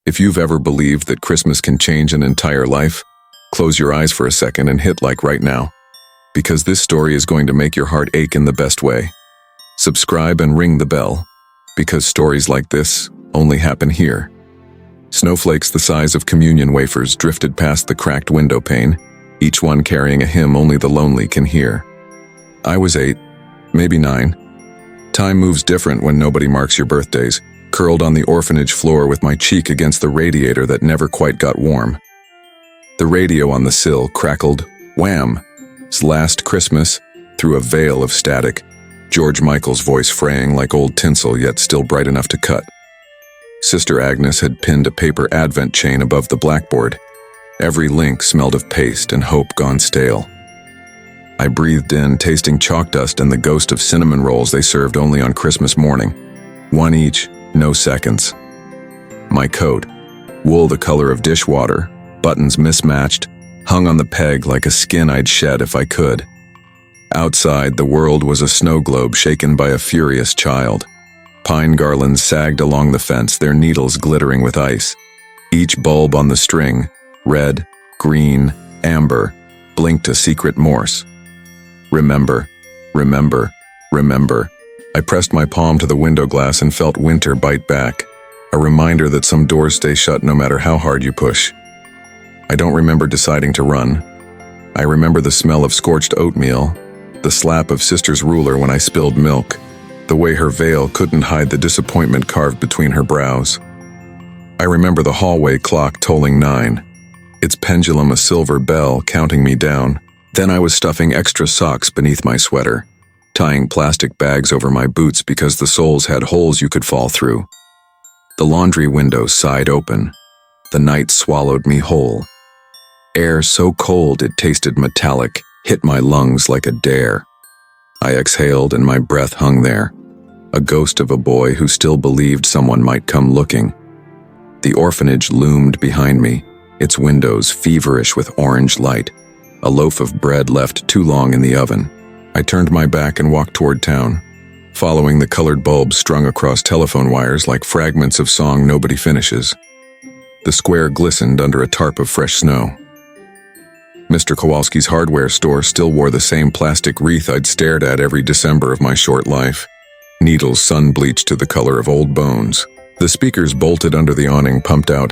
If you've ever believed that Christmas can change an entire life, close your eyes for a second and hit like right now, because this story is going to make your heart ache in the best way. Subscribe and ring the bell, because stories like this only happen here. Snowflakes the size of communion wafers drifted past the cracked window pane, each one carrying a hymn only the lonely can hear. I was 8, maybe 9. Time moves different when nobody marks your birthdays, curled on the orphanage floor with my cheek against the radiator that never quite got warm. The radio on the sill crackled, Wham's Last Christmas, through a veil of static, George Michael's voice fraying like old tinsel yet still bright enough to cut. Sister Agnes had pinned a paper advent chain above the blackboard. Every link smelled of paste and hope gone stale. I breathed in, tasting chalk dust and the ghost of cinnamon rolls they served only on Christmas morning. One each, no seconds. My coat, wool the color of dishwater, buttons mismatched, hung on the peg like a skin I'd shed if I could. Outside, the world was a snow globe shaken by a furious child. Pine garlands sagged along the fence, their needles glittering with ice. Each bulb on the string, red, green, amber, blinked a secret Morse. Remember, remember, remember. I pressed my palm to the window glass and felt winter bite back, a reminder that some doors stay shut no matter how hard you push. I don't remember deciding to run. I remember the smell of scorched oatmeal, the slap of Sister's ruler when I spilled milk, the way her veil couldn't hide the disappointment carved between her brows. I remember the hallway clock tolling 9, its pendulum a silver bell counting me down. Then I was stuffing extra socks beneath my sweater, tying plastic bags over my boots because the soles had holes you could fall through. The laundry window sighed open. The night swallowed me whole. Air so cold it tasted metallic hit my lungs like a dare. I exhaled and my breath hung there, a ghost of a boy who still believed someone might come looking. The orphanage loomed behind me, its windows feverish with orange light, a loaf of bread left too long in the oven. I turned my back and walked toward town, following the colored bulbs strung across telephone wires like fragments of song nobody finishes. The square glistened under a tarp of fresh snow. Mr. Kowalski's hardware store still wore the same plastic wreath I'd stared at every December of my short life, needles sun-bleached to the color of old bones. The speakers bolted under the awning pumped out,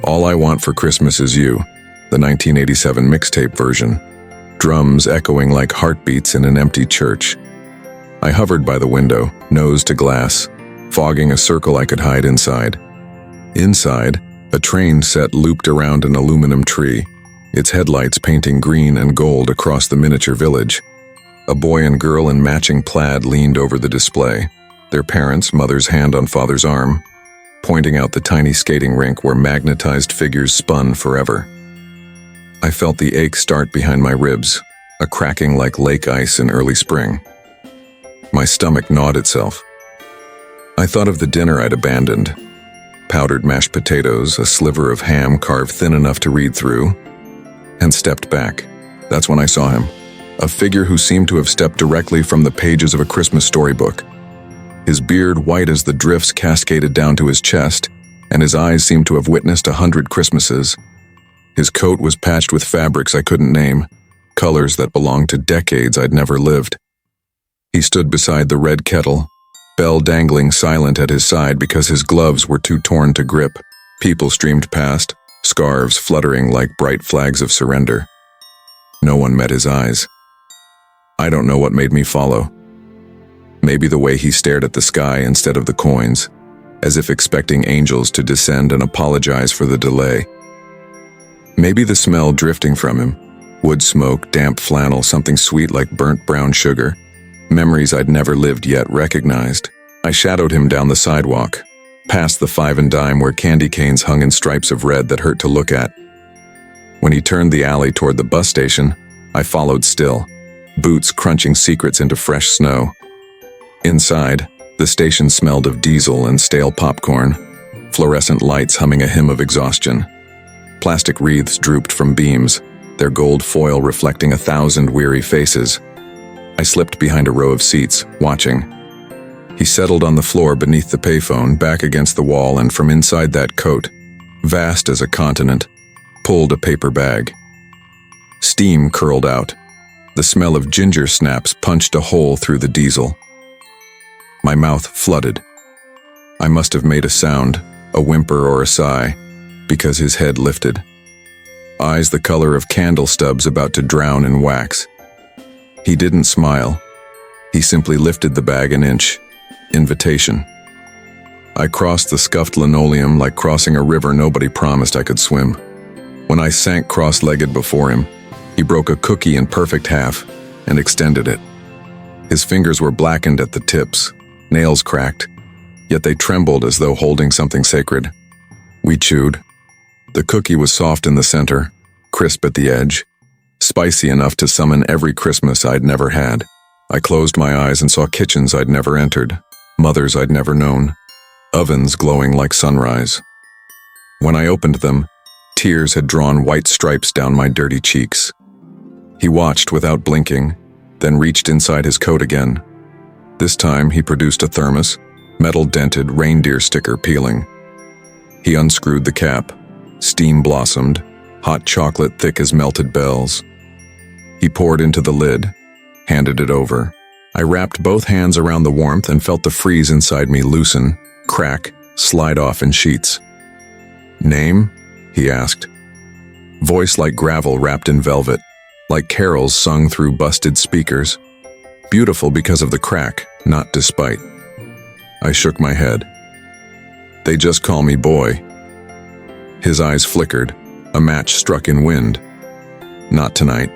"All I Want for Christmas Is You," the 1987 mixtape version. Drums echoing like heartbeats in an empty church. I hovered by the window, nose to glass, fogging a circle I could hide inside. Inside, a train set looped around an aluminum tree, its headlights painting green and gold across the miniature village. A boy and girl in matching plaid leaned over the display, their parents, mother's hand on father's arm, pointing out the tiny skating rink where magnetized figures spun forever. I felt the ache start behind my ribs, a cracking like lake ice in early spring. My stomach gnawed itself. I thought of the dinner I'd abandoned. Powdered mashed potatoes, a sliver of ham carved thin enough to read through, and stepped back. That's when I saw him, a figure who seemed to have stepped directly from the pages of a Christmas storybook. His beard white as the drifts cascaded down to his chest, and his eyes seemed to have witnessed 100 Christmases. His coat was patched with fabrics I couldn't name, colors that belonged to decades I'd never lived. He stood beside the red kettle, bell dangling silent at his side because his gloves were too torn to grip. People streamed past, scarves fluttering like bright flags of surrender. No one met his eyes. I don't know what made me follow. Maybe the way he stared at the sky instead of the coins, as if expecting angels to descend and apologize for the delay. Maybe the smell drifting from him, wood smoke, damp flannel, something sweet like burnt brown sugar, memories I'd never lived yet recognized. I shadowed him down the sidewalk, past the 5 and dime where candy canes hung in stripes of red that hurt to look at. When he turned the alley toward the bus station, I followed still, boots crunching secrets into fresh snow. Inside, the station smelled of diesel and stale popcorn, fluorescent lights humming a hymn of exhaustion. Plastic wreaths drooped from beams, their gold foil reflecting 1,000 weary faces. I slipped behind a row of seats, watching. He settled on the floor beneath the payphone, back against the wall, and from inside that coat, vast as a continent, pulled a paper bag. Steam curled out. The smell of ginger snaps punched a hole through the diesel. My mouth flooded. I must have made a sound, a whimper or a sigh, because his head lifted. Eyes the color of candle stubs about to drown in wax. He didn't smile. He simply lifted the bag an inch. Invitation. I crossed the scuffed linoleum like crossing a river nobody promised I could swim. When I sank cross-legged before him, he broke a cookie in perfect half and extended it. His fingers were blackened at the tips, nails cracked, yet they trembled as though holding something sacred. We chewed. The cookie was soft in the center, crisp at the edge, spicy enough to summon every Christmas I'd never had. I closed my eyes and saw kitchens I'd never entered, mothers I'd never known, ovens glowing like sunrise. When I opened them, tears had drawn white stripes down my dirty cheeks. He watched without blinking, then reached inside his coat again. This time he produced a thermos, metal-dented reindeer sticker peeling. He unscrewed the cap. Steam blossomed, hot chocolate thick as melted bells. He poured into the lid, handed it over. I wrapped both hands around the warmth and felt the freeze inside me loosen, crack, slide off in sheets. "Name?" he asked. Voice like gravel wrapped in velvet, like carols sung through busted speakers. Beautiful because of the crack, not despite. I shook my head. "They just call me Boy." His eyes flickered, a match struck in wind. "Not tonight."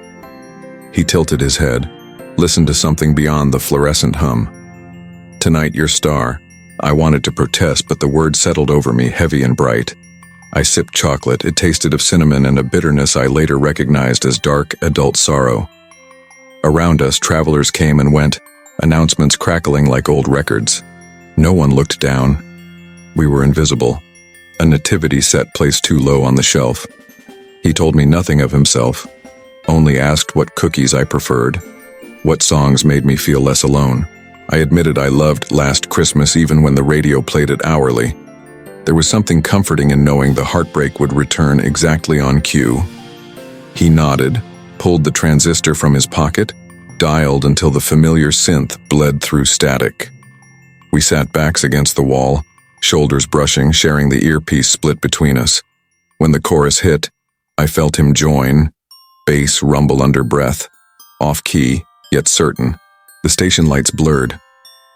He tilted his head, listened to something beyond the fluorescent hum. "Tonight, your star." I wanted to protest, but the word settled over me, heavy and bright. I sipped chocolate. It tasted of cinnamon and a bitterness I later recognized as dark, adult sorrow. Around us, travelers came and went, announcements crackling like old records. No one looked down. We were invisible. A nativity set placed too low on the shelf. He told me nothing of himself, only asked what cookies I preferred, what songs made me feel less alone. I admitted I loved Last Christmas even when the radio played it hourly. There was something comforting in knowing the heartbreak would return exactly on cue. He nodded, pulled the transistor from his pocket, dialed until the familiar synth bled through static. We sat backs against the wall, shoulders brushing, sharing the earpiece split between us. When the chorus hit, I felt him join, bass rumble under breath, off-key, yet certain. The station lights blurred.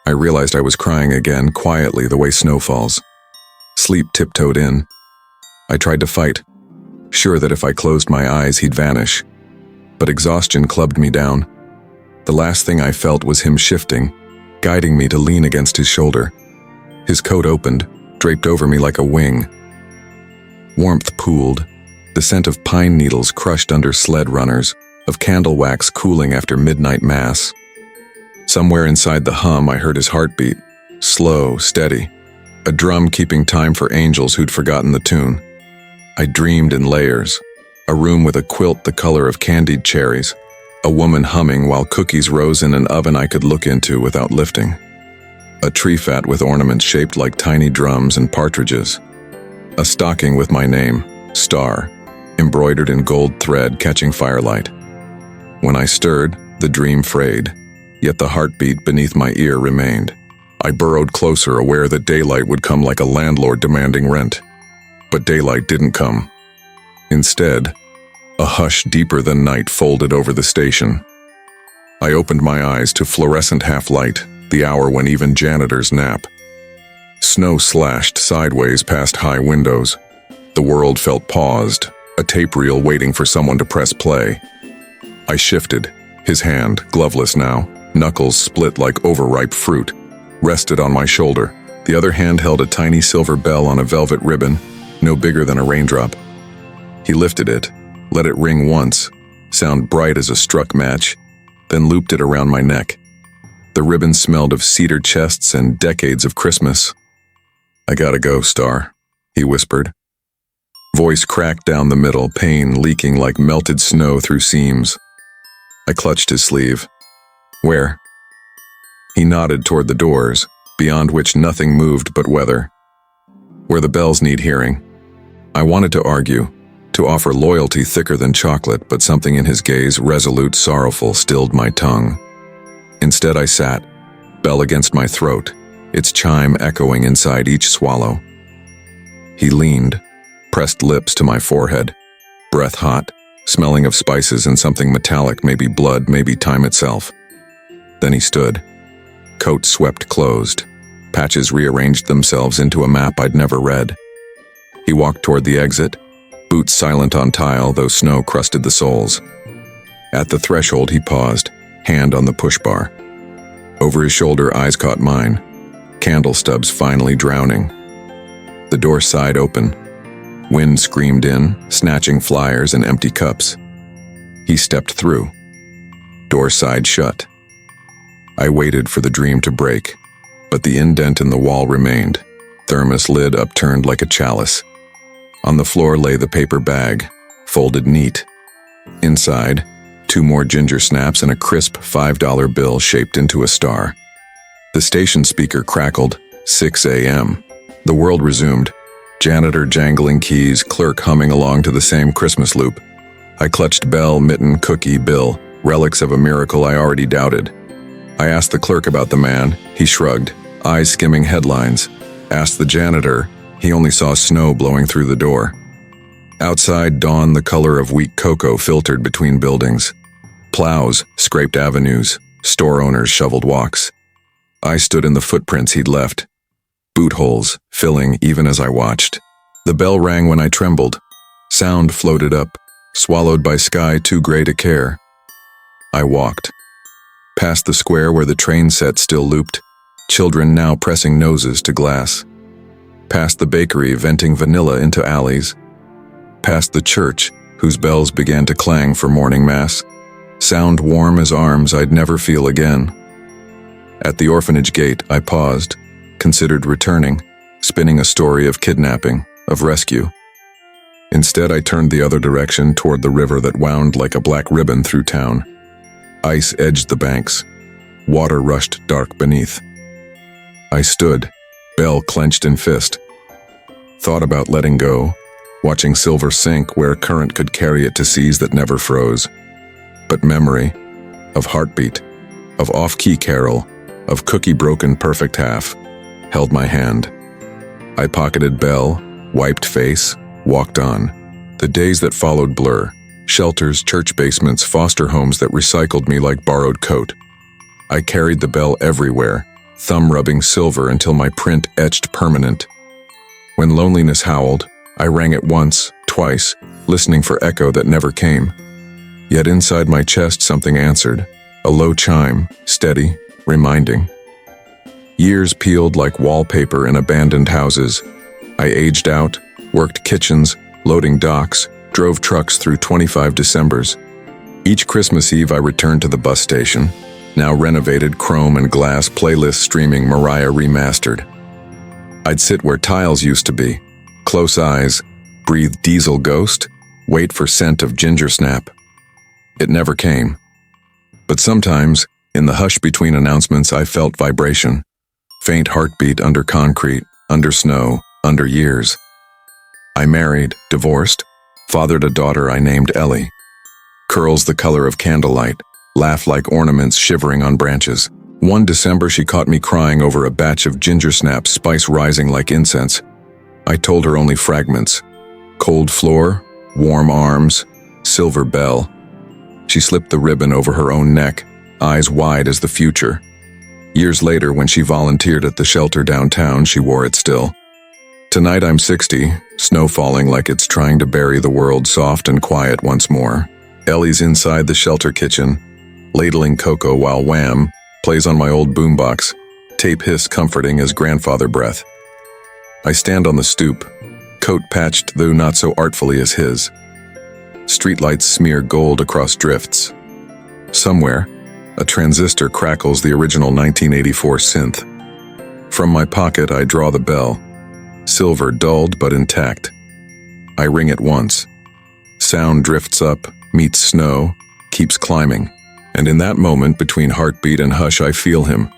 I realized I was crying again, quietly the way snow falls. Sleep tiptoed in. I tried to fight, sure that if I closed my eyes he'd vanish. But exhaustion clubbed me down. The last thing I felt was him shifting, guiding me to lean against his shoulder. His coat opened, draped over me like a wing. Warmth pooled, the scent of pine needles crushed under sled runners, of candle wax cooling after midnight mass. Somewhere inside the hum I heard his heartbeat, slow, steady, a drum keeping time for angels who'd forgotten the tune. I dreamed in layers, a room with a quilt the color of candied cherries, a woman humming while cookies rose in an oven I could look into without lifting. A tree fat with ornaments shaped like tiny drums and partridges. A stocking with my name, Star, embroidered in gold thread catching firelight. When I stirred, the dream frayed, yet the heartbeat beneath my ear remained. I burrowed closer, aware that daylight would come like a landlord demanding rent. But daylight didn't come. Instead, a hush deeper than night folded over the station. I opened my eyes to fluorescent half-light, the hour when even janitors nap. Snow slashed sideways past high windows. The world felt paused, a tape reel waiting for someone to press play. I shifted, his hand, gloveless now, knuckles split like overripe fruit, rested on my shoulder. The other hand held a tiny silver bell on a velvet ribbon, no bigger than a raindrop. He lifted it, let it ring once, sound bright as a struck match, then looped it around my neck. The ribbon smelled of cedar chests and decades of Christmas. "I gotta go, Star," he whispered. Voice cracked down the middle, pain leaking like melted snow through seams. I clutched his sleeve. "Where?" He nodded toward the doors, beyond which nothing moved but weather. "Where the bells need hearing." I wanted to argue, to offer loyalty thicker than chocolate, but something in his gaze, resolute, sorrowful, stilled my tongue. Instead I sat, bell against my throat, its chime echoing inside each swallow. He leaned, pressed lips to my forehead, breath hot, smelling of spices and something metallic, maybe blood, maybe time itself. Then he stood, coat swept closed, patches rearranged themselves into a map I'd never read. He walked toward the exit, boots silent on tile, though snow crusted the soles. At the threshold he paused, hand on the push bar. Over his shoulder, eyes caught mine, candle stubs finally drowning. The door sighed open. Wind screamed in, snatching flyers and empty cups. He stepped through. Door sighed shut. I waited for the dream to break, but the indent in the wall remained, thermos lid upturned like a chalice. On the floor lay the paper bag, folded neat. Inside, 2 more ginger snaps and a crisp $5 bill shaped into a star. The station speaker crackled, 6 a.m. The world resumed, janitor jangling keys, clerk humming along to the same Christmas loop. I clutched bell, mitten, cookie, bill, relics of a miracle I already doubted. I asked the clerk about the man. He shrugged, eyes skimming headlines. Asked the janitor. He only saw snow blowing through the door. Outside, dawn, the color of weak cocoa, filtered between buildings. Plows scraped avenues, store owners shoveled walks. I stood in the footprints he'd left, boot holes filling even as I watched. The bell rang when I trembled. Sound floated up, swallowed by sky too gray to care. I walked. Past the square where the train set still looped, children now pressing noses to glass. Past the bakery venting vanilla into alleys. Past the church, whose bells began to clang for morning mass. Sound warm as arms I'd never feel again. At the orphanage gate, I paused, considered returning, spinning a story of kidnapping, of rescue. Instead, I turned the other direction toward the river that wound like a black ribbon through town. Ice edged the banks. Water rushed dark beneath. I stood, bell clenched in fist. Thought about letting go, watching silver sink where current could carry it to seas that never froze. But memory, of heartbeat, of off-key carol, of cookie-broken perfect half, held my hand. I pocketed bell, wiped face, walked on. The days that followed blur, shelters, church basements, foster homes that recycled me like borrowed coat. I carried the bell everywhere, thumb rubbing silver until my print etched permanent. When loneliness howled, I rang it once, twice, listening for echo that never came. Yet inside my chest something answered, a low chime, steady, reminding. Years peeled like wallpaper in abandoned houses. I aged out, worked kitchens, loading docks, drove trucks through 25 Decembers. Each Christmas Eve I returned to the bus station, now renovated, chrome and glass, playlist streaming, Mariah remastered. I'd sit where tiles used to be, close eyes, breathe diesel ghost, wait for scent of ginger snap. It never came. But sometimes, in the hush between announcements, I felt vibration. Faint heartbeat under concrete, under snow, under years. I married, divorced, fathered a daughter I named Ellie. Curls the color of candlelight, laugh like ornaments shivering on branches. One December she caught me crying over a batch of ginger snaps, spice rising like incense. I told her only fragments. Cold floor, warm arms, silver bell. She slipped the ribbon over her own neck, eyes wide as the future. Years later, when she volunteered at the shelter downtown, she wore it still. Tonight I'm 60, snow falling like it's trying to bury the world soft and quiet once more. Ellie's inside the shelter kitchen, ladling cocoa while Wham! Plays on my old boombox, tape hiss comforting as grandfather breath. I stand on the stoop, coat patched though not so artfully as his. Streetlights smear gold across drifts. Somewhere, a transistor crackles the original 1984 synth. From my pocket I draw the bell, silver dulled but intact. I ring it once. Sound drifts up, meets snow, keeps climbing. And in that moment between heartbeat and hush I feel him.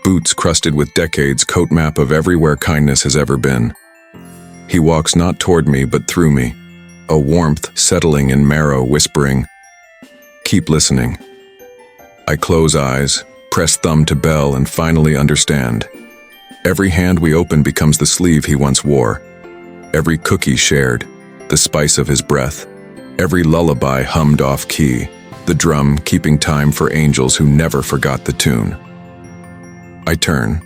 Boots crusted with decades, coat map of everywhere kindness has ever been. He walks not toward me but through me, a warmth settling in marrow whispering, "Keep listening." I close eyes, press thumb to bell, and finally understand. Every hand we open becomes the sleeve he once wore. Every cookie shared, the spice of his breath. Every lullaby hummed off key, the drum keeping time for angels who never forgot the tune. I turn,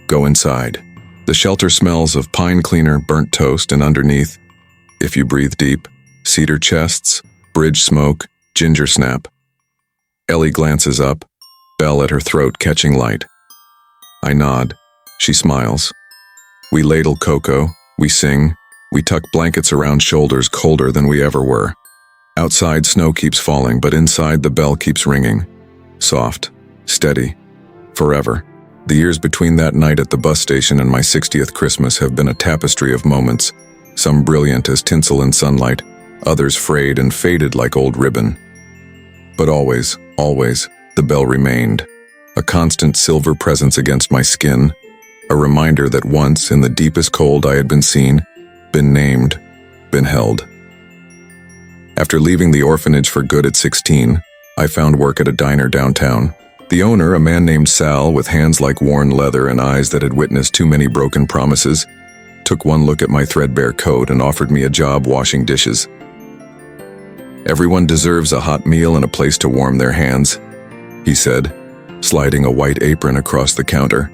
go inside. The shelter smells of pine cleaner, burnt toast, and underneath, if you breathe deep, cedar chests, bridge smoke, ginger snap. Ellie glances up, bell at her throat catching light. I nod. She smiles. We ladle cocoa, we sing, we tuck blankets around shoulders colder than we ever were. Outside, snow keeps falling, but inside the bell keeps ringing. Soft, steady, forever. The years between that night at the bus station and my 60th Christmas have been a tapestry of moments, some brilliant as tinsel in sunlight, others frayed and faded like old ribbon. But always, the bell remained, a constant silver presence against my skin, a reminder that once, in the deepest cold, I had been seen, been named, been held. After leaving the orphanage for good at 16, I found work at a diner downtown. The owner, a man named Sal with hands like worn leather and eyes that had witnessed too many broken promises, took one look at my threadbare coat and offered me a job washing dishes. "Everyone deserves a hot meal and a place to warm their hands," he said, sliding a white apron across the counter.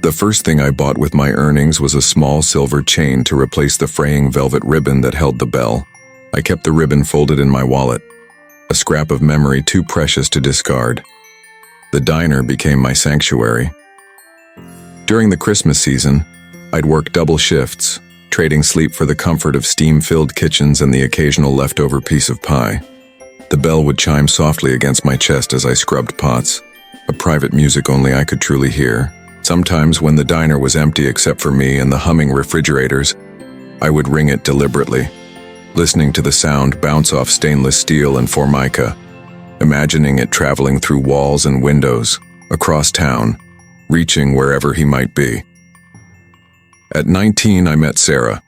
The first thing I bought with my earnings was a small silver chain to replace the fraying velvet ribbon that held the bell. I kept the ribbon folded in my wallet, a scrap of memory too precious to discard. The diner became my sanctuary. During the Christmas season, I'd work double shifts, trading sleep for the comfort of steam-filled kitchens and the occasional leftover piece of pie. The bell would chime softly against my chest as I scrubbed pots, a private music only I could truly hear. Sometimes when the diner was empty except for me and the humming refrigerators, I would ring it deliberately, listening to the sound bounce off stainless steel and formica, imagining it traveling through walls and windows, across town, reaching wherever he might be. At 19, I met Sarah.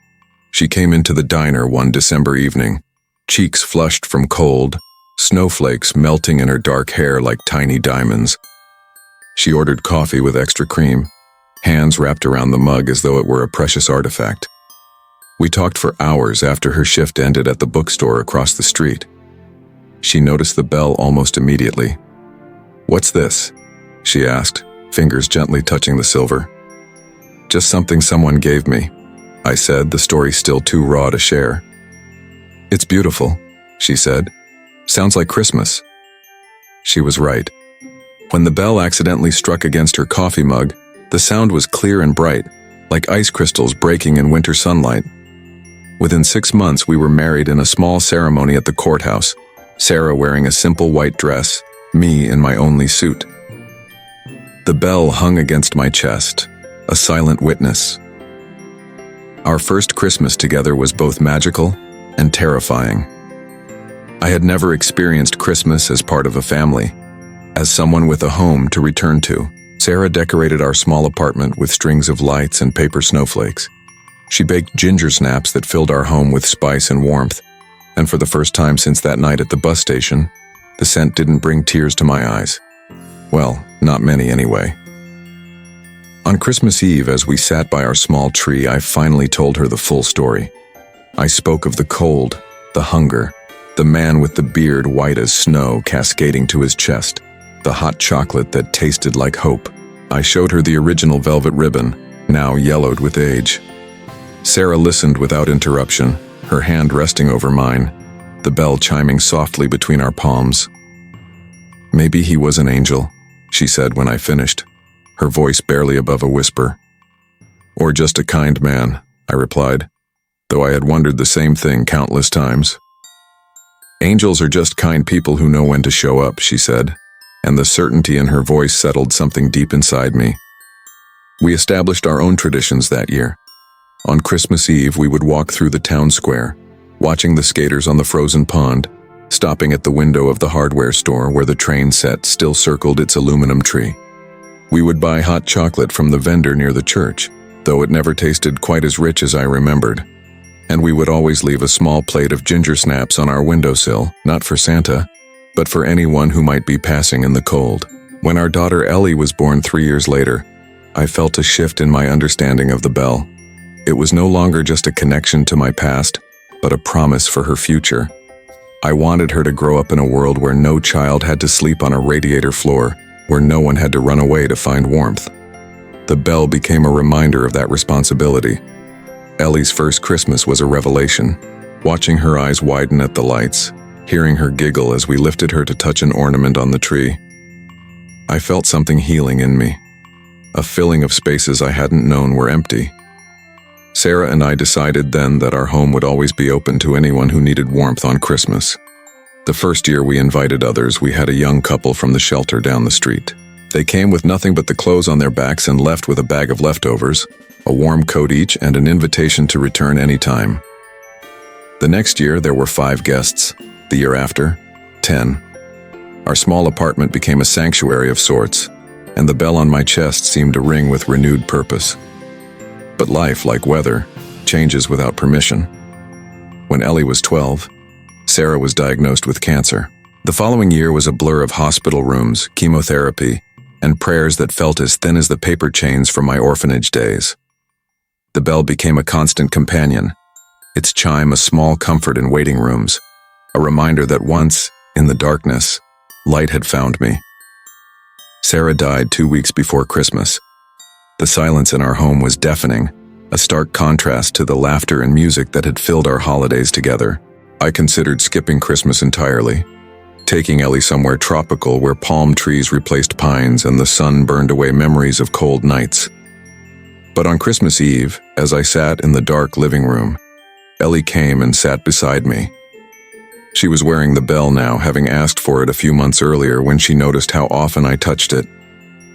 She came into the diner one December evening, cheeks flushed from cold, snowflakes melting in her dark hair like tiny diamonds. She ordered coffee with extra cream, hands wrapped around the mug as though it were a precious artifact. We talked for hours after her shift ended at the bookstore across the street. She noticed the bell almost immediately. "What's this?" she asked, fingers gently touching the silver. "Just something someone gave me," I said, the story still too raw to share. "It's beautiful," she said. "Sounds like Christmas." She was right. When the bell accidentally struck against her coffee mug, the sound was clear and bright, like ice crystals breaking in winter sunlight. Within 6 months, we were married in a small ceremony at the courthouse, Sarah wearing a simple white dress, me in my only suit. The bell hung against my chest, a silent witness. Our first Christmas together was both magical and terrifying. I had never experienced Christmas as part of a family, as someone with a home to return to. Sarah decorated our small apartment with strings of lights and paper snowflakes. She baked ginger snaps that filled our home with spice and warmth, and for the first time since that night at the bus station, the scent didn't bring tears to my eyes. Well, not many anyway. On Christmas Eve, as we sat by our small tree, I finally told her the full story. I spoke of the cold, the hunger, the man with the beard white as snow cascading to his chest, the hot chocolate that tasted like hope. I showed her the original velvet ribbon, now yellowed with age. Sarah listened without interruption, her hand resting over mine, the bell chiming softly between our palms. "Maybe he was an angel," she said when I finished, her voice barely above a whisper. "Or just a kind man," I replied, though I had wondered the same thing countless times. "Angels are just kind people who know when to show up," she said, and the certainty in her voice settled something deep inside me. We established our own traditions that year. On Christmas Eve, we would walk through the town square, watching the skaters on the frozen pond, stopping at the window of the hardware store where the train set still circled its aluminum tree. We would buy hot chocolate from the vendor near the church, though it never tasted quite as rich as I remembered. And we would always leave a small plate of ginger snaps on our windowsill, not for Santa, but for anyone who might be passing in the cold. When our daughter Ellie was born 3 years later, I felt a shift in my understanding of the bell. It was no longer just a connection to my past, but a promise for her future. I wanted her to grow up in a world where no child had to sleep on a radiator floor, where no one had to run away to find warmth. The bell became a reminder of that responsibility. Ellie's first Christmas was a revelation. Watching her eyes widen at the lights, hearing her giggle as we lifted her to touch an ornament on the tree, I felt something healing in me, a filling of spaces I hadn't known were empty. Sarah and I decided then that our home would always be open to anyone who needed warmth on Christmas. The first year we invited others, we had a young couple from the shelter down the street. They came with nothing but the clothes on their backs and left with a bag of leftovers, a warm coat each, and an invitation to return anytime. The next year there were 5 guests. The year after, 10. Our small apartment became a sanctuary of sorts, and the bell on my chest seemed to ring with renewed purpose. But life, like weather, changes without permission. When Ellie was 12, Sarah was diagnosed with cancer. The following year was a blur of hospital rooms, chemotherapy, and prayers that felt as thin as the paper chains from my orphanage days. The bell became a constant companion, its chime a small comfort in waiting rooms, a reminder that once, in the darkness, light had found me. Sarah died 2 weeks before Christmas. The silence in our home was deafening, a stark contrast to the laughter and music that had filled our holidays together. I considered skipping Christmas entirely, taking Ellie somewhere tropical where palm trees replaced pines and the sun burned away memories of cold nights. But on Christmas Eve, as I sat in the dark living room, Ellie came and sat beside me. She was wearing the bell now, having asked for it a few months earlier when she noticed how often I touched it,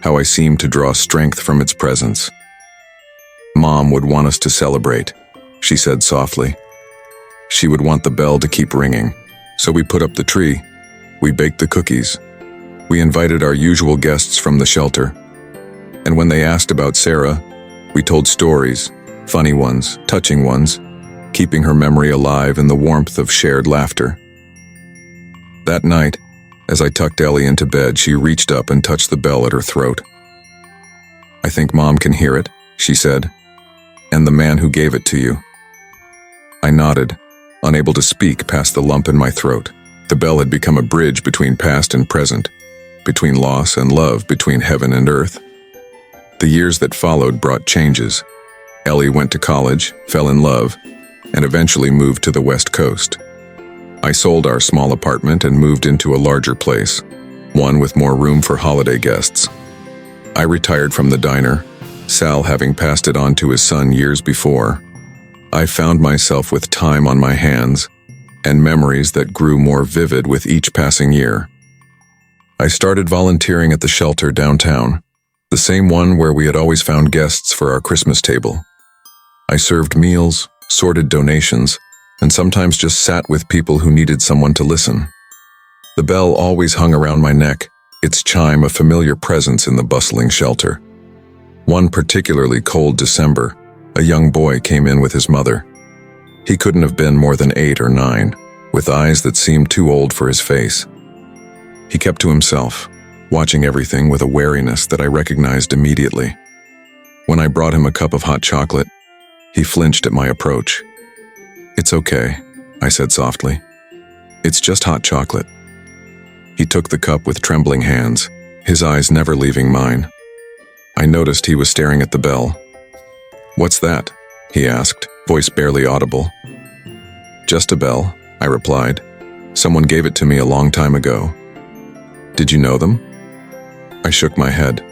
how I seemed to draw strength from its presence. "Mom would want us to celebrate," she said softly. She would want the bell to keep ringing, so we put up the tree. We baked the cookies. We invited our usual guests from the shelter. And when they asked about Sarah, we told stories, funny ones, touching ones, keeping her memory alive in the warmth of shared laughter. That night, as I tucked Ellie into bed, she reached up and touched the bell at her throat. "I think Mom can hear it," she said, "and the man who gave it to you." I nodded, unable to speak past the lump in my throat. The bell had become a bridge between past and present, between loss and love, between heaven and earth. The years that followed brought changes. Ellie went to college, fell in love, and eventually moved to the West Coast. I sold our small apartment and moved into a larger place, one with more room for holiday guests. I retired from the diner, Sal having passed it on to his son years before. I found myself with time on my hands and memories that grew more vivid with each passing year. I started volunteering at the shelter downtown, the same one where we had always found guests for our Christmas table. I served meals, sorted donations, and sometimes just sat with people who needed someone to listen. The bell always hung around my neck, its chime a familiar presence in the bustling shelter. One particularly cold December, a young boy came in with his mother. He couldn't have been more than 8 or 9, with eyes that seemed too old for his face. He kept to himself, watching everything with a wariness that I recognized immediately. When I brought him a cup of hot chocolate, he flinched at my approach. "It's okay," I said softly. "It's just hot chocolate." He took the cup with trembling hands, his eyes never leaving mine. I noticed he was staring at the bell. "What's that?" he asked, voice barely audible. "Just a bell," I replied. "Someone gave it to me a long time ago." "Did you know them?" I shook my head.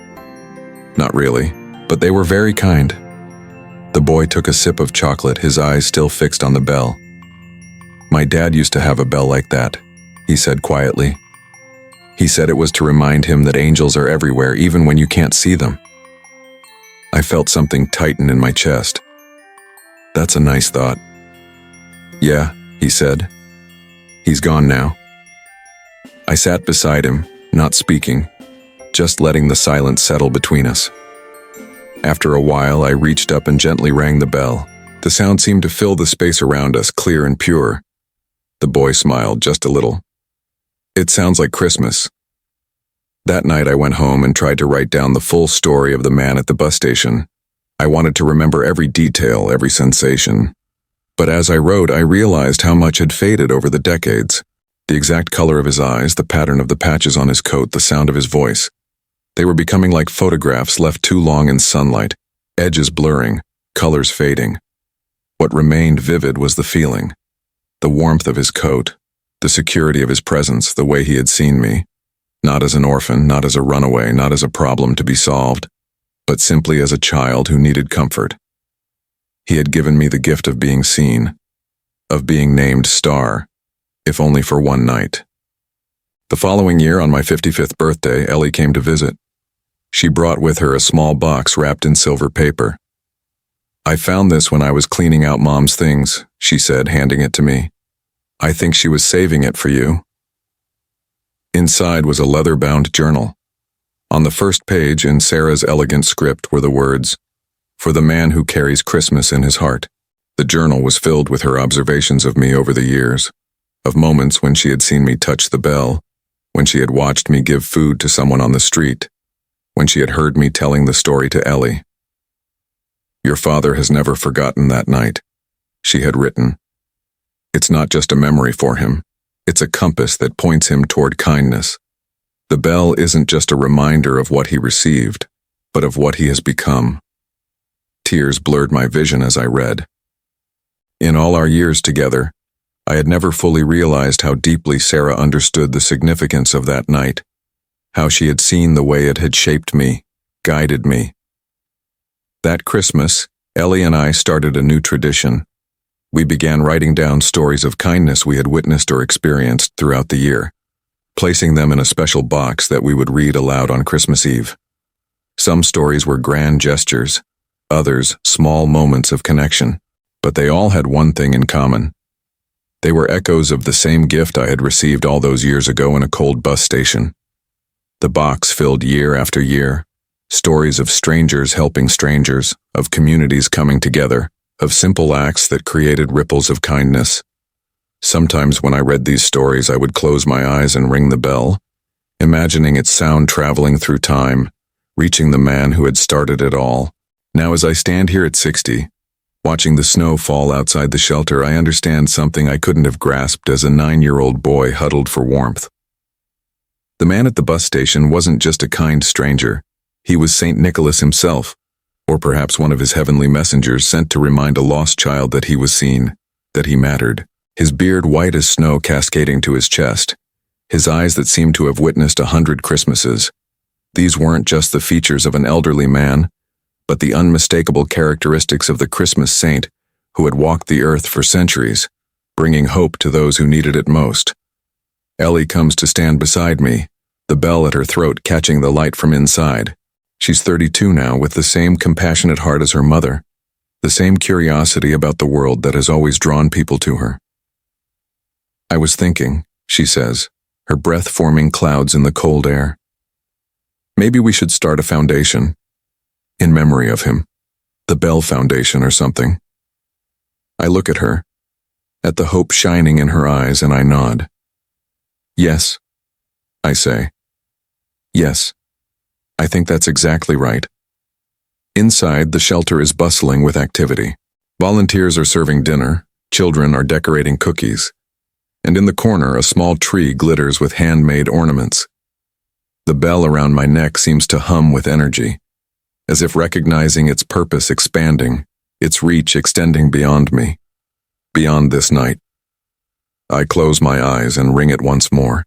"Not really, but they were very kind." The boy took a sip of chocolate, his eyes still fixed on the bell. "My dad used to have a bell like that," he said quietly. "He said it was to remind him that angels are everywhere, even when you can't see them." I felt something tighten in my chest. "That's a nice thought." "Yeah," he said. "He's gone now." I sat beside him, not speaking, just letting the silence settle between us. After a while, I reached up and gently rang the bell. The sound seemed to fill the space around us, clear and pure. The boy smiled just a little. It sounds like Christmas. That night I went home and tried to write down the full story of the man at the bus station. I wanted to remember every detail, every sensation. But as I wrote, I realized how much had faded over the decades. The exact color of his eyes, the pattern of the patches on his coat, the sound of his voice. They were becoming like photographs left too long in sunlight, edges blurring, colors fading. What remained vivid was the feeling. The warmth of his coat, the security of his presence, the way he had seen me. Not as an orphan, not as a runaway, not as a problem to be solved, but simply as a child who needed comfort. He had given me the gift of being seen, of being named Star, if only for one night. The following year, on my 55th birthday, Ellie came to visit. She brought with her a small box wrapped in silver paper. "I found this when I was cleaning out Mom's things," she said, handing it to me. "I think she was saving it for you." Inside was a leather-bound journal. On the first page, in Sarah's elegant script, were the words, "For the man who carries Christmas in his heart." The journal was filled with her observations of me over the years, of moments when she had seen me touch the bell, when she had watched me give food to someone on the street, when she had heard me telling the story to Ellie. "Your father has never forgotten that night," she had written. "It's not just a memory for him. It's a compass that points him toward kindness. The bell isn't just a reminder of what he received, but of what he has become." Tears blurred my vision as I read. In all our years together, I had never fully realized how deeply Sarah understood the significance of that night, how she had seen the way it had shaped me, guided me. That Christmas, Ellie and I started a new tradition. We began writing down stories of kindness we had witnessed or experienced throughout the year, placing them in a special box that we would read aloud on Christmas Eve. Some stories were grand gestures, others small moments of connection, but they all had one thing in common. They were echoes of the same gift I had received all those years ago in a cold bus station. The box filled year after year, stories of strangers helping strangers, of communities coming together, of simple acts that created ripples of kindness. Sometimes when I read these stories, I would close my eyes and ring the bell, imagining its sound traveling through time, reaching the man who had started it all. Now as I stand here at 60, watching the snow fall outside the shelter, I understand something I couldn't have grasped as a 9-year-old boy huddled for warmth. The man at the bus station wasn't just a kind stranger. He was St. Nicholas himself, or perhaps one of his heavenly messengers sent to remind a lost child that he was seen, that he mattered. His beard white as snow cascading to his chest, his eyes that seemed to have witnessed 100 Christmases. These weren't just the features of an elderly man, but the unmistakable characteristics of the Christmas saint who had walked the earth for centuries, bringing hope to those who needed it most. Ellie comes to stand beside me, the bell at her throat catching the light from inside. She's 32 now, with the same compassionate heart as her mother, the same curiosity about the world that has always drawn people to her. "I was thinking," she says, her breath forming clouds in the cold air. "Maybe we should start a foundation, in memory of him, the Bell Foundation or something." I look at her, at the hope shining in her eyes, and I nod. "Yes," I say. "Yes. I think that's exactly right." Inside, the shelter is bustling with activity. Volunteers are serving dinner, children are decorating cookies, and in the corner a small tree glitters with handmade ornaments. The bell around my neck seems to hum with energy, as if recognizing its purpose expanding, its reach extending beyond me, beyond this night. I close my eyes and ring it once more,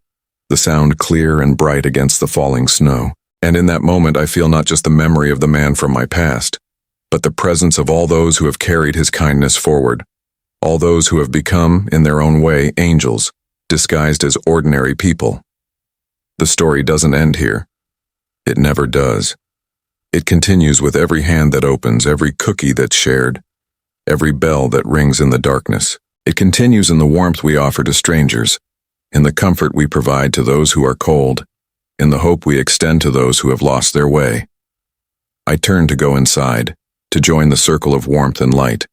the sound clear and bright against the falling snow. And in that moment I feel not just the memory of the man from my past, but the presence of all those who have carried his kindness forward, all those who have become, in their own way, angels, disguised as ordinary people. The story doesn't end here. It never does. It continues with every hand that opens, every cookie that's shared, every bell that rings in the darkness. It continues in the warmth we offer to strangers, in the comfort we provide to those who are cold, in the hope we extend to those who have lost their way. I turn to go inside, to join the circle of warmth and light,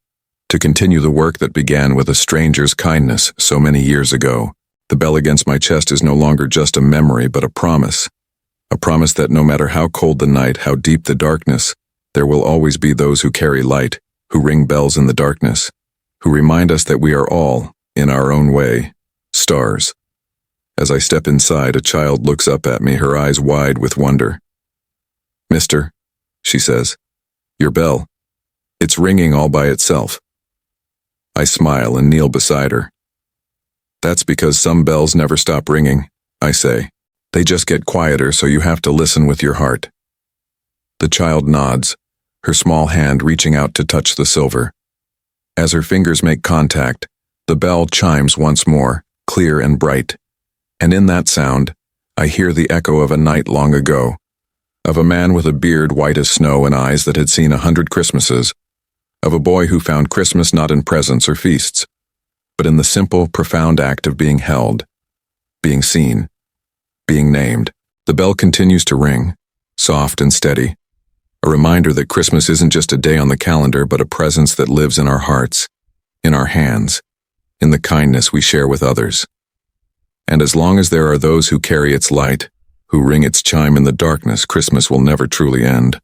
to continue the work that began with a stranger's kindness so many years ago. The bell against my chest is no longer just a memory, but a promise that no matter how cold the night, how deep the darkness, there will always be those who carry light, who ring bells in the darkness, who remind us that we are all, in our own way, stars. As I step inside, a child looks up at me, her eyes wide with wonder. "Mister," she says, "your bell. It's ringing all by itself." I smile and kneel beside her. "That's because some bells never stop ringing," I say. "They just get quieter, so you have to listen with your heart." The child nods, her small hand reaching out to touch the silver. As her fingers make contact, the bell chimes once more, clear and bright. And in that sound, I hear the echo of a night long ago, of a man with a beard white as snow and eyes that had seen 100 Christmases, of a boy who found Christmas not in presents or feasts, but in the simple, profound act of being held, being seen, being named. The bell continues to ring, soft and steady, a reminder that Christmas isn't just a day on the calendar, but a presence that lives in our hearts, in our hands, in the kindness we share with others. And as long as there are those who carry its light, who ring its chime in the darkness, Christmas will never truly end.